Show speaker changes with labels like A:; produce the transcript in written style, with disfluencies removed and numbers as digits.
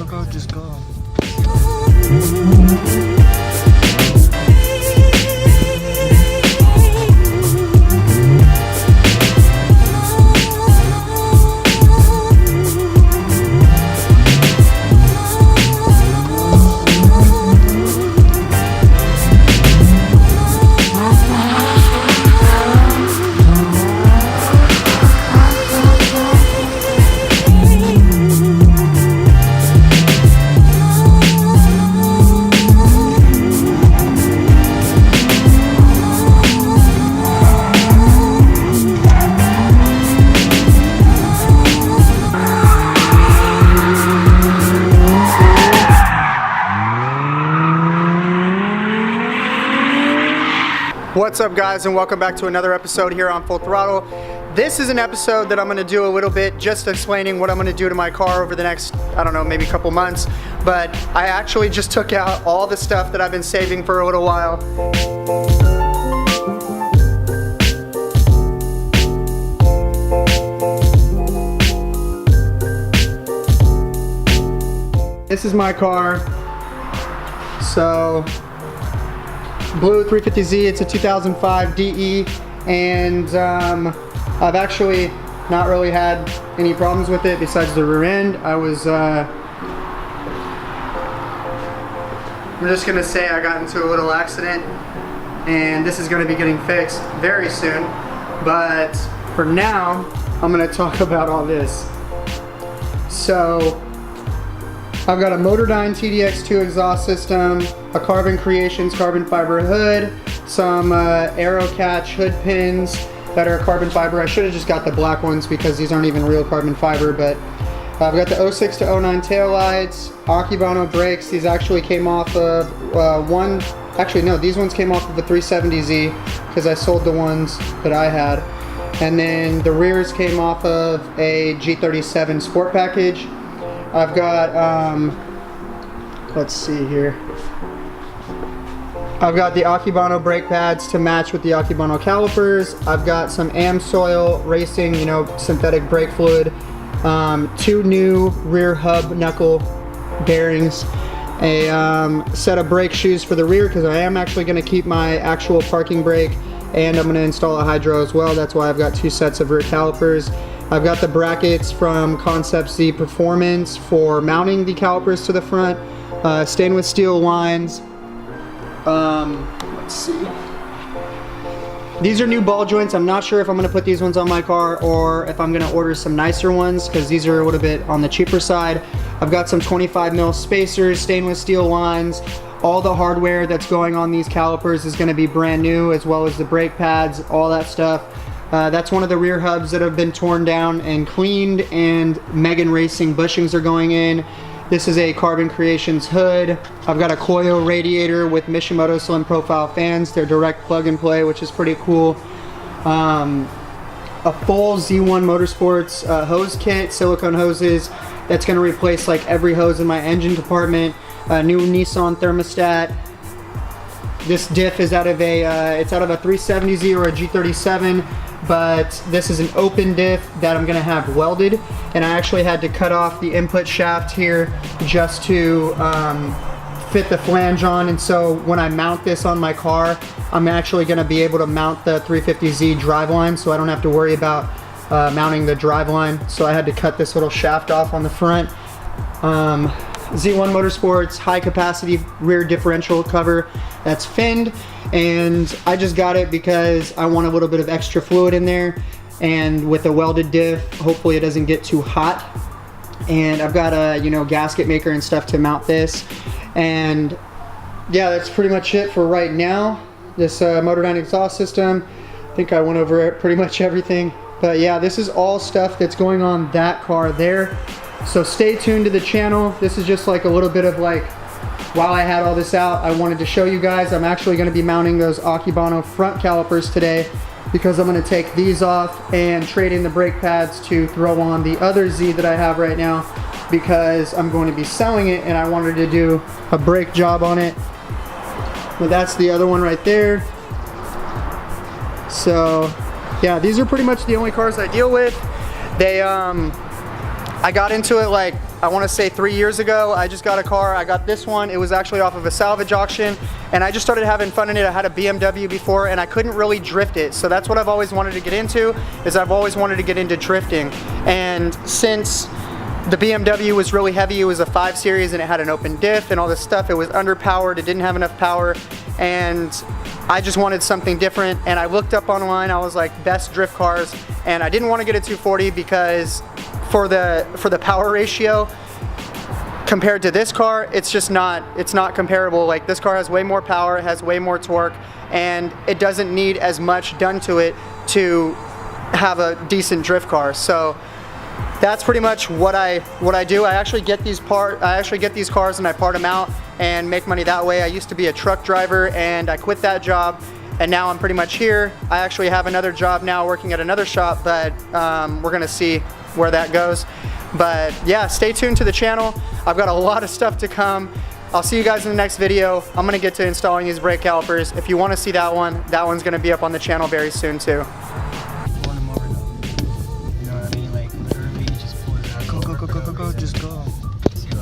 A: Go, just go.
B: What's up, guys, and welcome back to another episode here on Full Throttle. This is an episode that I'm going to do a little bit just explaining what I'm going to do to my car over the next, I don't know, maybe a couple months. But I actually just took out all the stuff that I've been saving for a little while. This is my car. So, blue 350Z, it's a 2005 DE, and I've actually not really had any problems with it besides the rear end. I'm just gonna say I got into a little accident, and this is gonna be getting fixed very soon. But for now, I'm gonna talk about all this. So, I've got a Motordyne TDX2 exhaust system, a Carbon Creations carbon fiber hood, some Aero Catch hood pins that are carbon fiber. I should have just got the black ones because these aren't even real carbon fiber, but I've got the 06 to 09 taillights, Akibano brakes. These actually came off of these ones came off of the 370Z because I sold the ones that I had. And then the rears came off of a G37 Sport package. I've got, let's see here. I've got the Akibano brake pads to match with the Akibano calipers. I've got some AmSoil Racing, synthetic brake fluid. 2 new rear hub knuckle bearings. A set of brake shoes for the rear because I am actually going to keep my actual parking brake, and I'm going to install a hydro as well. That's why I've got 2 sets of rear calipers. I've got the brackets from Concept Z Performance for mounting the calipers to the front. Stainless steel lines. Let's see. These are new ball joints. I'm not sure if I'm going to put these ones on my car or if I'm going to order some nicer ones because these are a little bit on the cheaper side. I've got some 25mm spacers, stainless steel lines. All the hardware that's going on these calipers is going to be brand new, as well as the brake pads, all that stuff. That's one of the rear hubs that have been torn down and cleaned, and Megan Racing bushings are going in. This is a Carbon Creations hood. I've got a Koyo radiator with Mishimoto Slim Profile fans. They're direct plug and play, which is pretty cool. A full Z1 Motorsports hose kit, silicone hoses. That's going to replace like every hose in my engine compartment. A new Nissan thermostat. This diff is out of a 370Z or a G37, but this is an open diff that I'm gonna have welded, and I actually had to cut off the input shaft here just to fit the flange on. And so when I mount this on my car, I'm actually gonna be able to mount the 350Z driveline, so I don't have to worry about mounting the driveline. So I had to cut this little shaft off on the front. Z1 Motorsports high capacity rear differential cover that's finned, and I just got it because I want a little bit of extra fluid in there, and with a welded diff hopefully it doesn't get too hot. And I've got a gasket maker and stuff to mount this, and yeah, that's pretty much it for right now. This Motordyne exhaust system, I think I went over pretty much everything, but yeah, this is all stuff that's going on that car there. So stay tuned to the channel. This is just like a little bit of like, while I had all this out, I wanted to show you guys. I'm actually going to be mounting those Akibano front calipers today because I'm going to take these off and trade in the brake pads to throw on the other Z that I have right now because I'm going to be selling it and I wanted to do a brake job on it. But that's the other one right there. So yeah, these are pretty much the only cars I deal with. I got into it like I want to say 3 years ago. I just got a car. I got this one. It was actually off of a salvage auction, and I just started having fun in it. I had a BMW before, and I couldn't really drift it. So that's what I've always wanted to get into, is I've always wanted to get into drifting. And since the BMW was really heavy, it was a 5 Series, and it had an open diff and all this stuff. It was underpowered. It didn't have enough power, and I just wanted something different. And I looked up online. I was like, best drift cars, and I didn't want to get a 240 because for the power ratio compared to this car, it's not comparable. Like, this car has way more power, it has way more torque, and it doesn't need as much done to it to have a decent drift car. So that's pretty much what I do. I actually get these cars and I part them out and make money that way. I used to be a truck driver, and I quit that job, and now I'm pretty much here. I actually have another job now working at another shop, but we're gonna see where that goes. But yeah, stay tuned to the channel. I've got a lot of stuff to come. I'll see you guys in the next video. I'm gonna get to installing these brake calipers. If you wanna see that one, that one's gonna be up on the channel very soon too.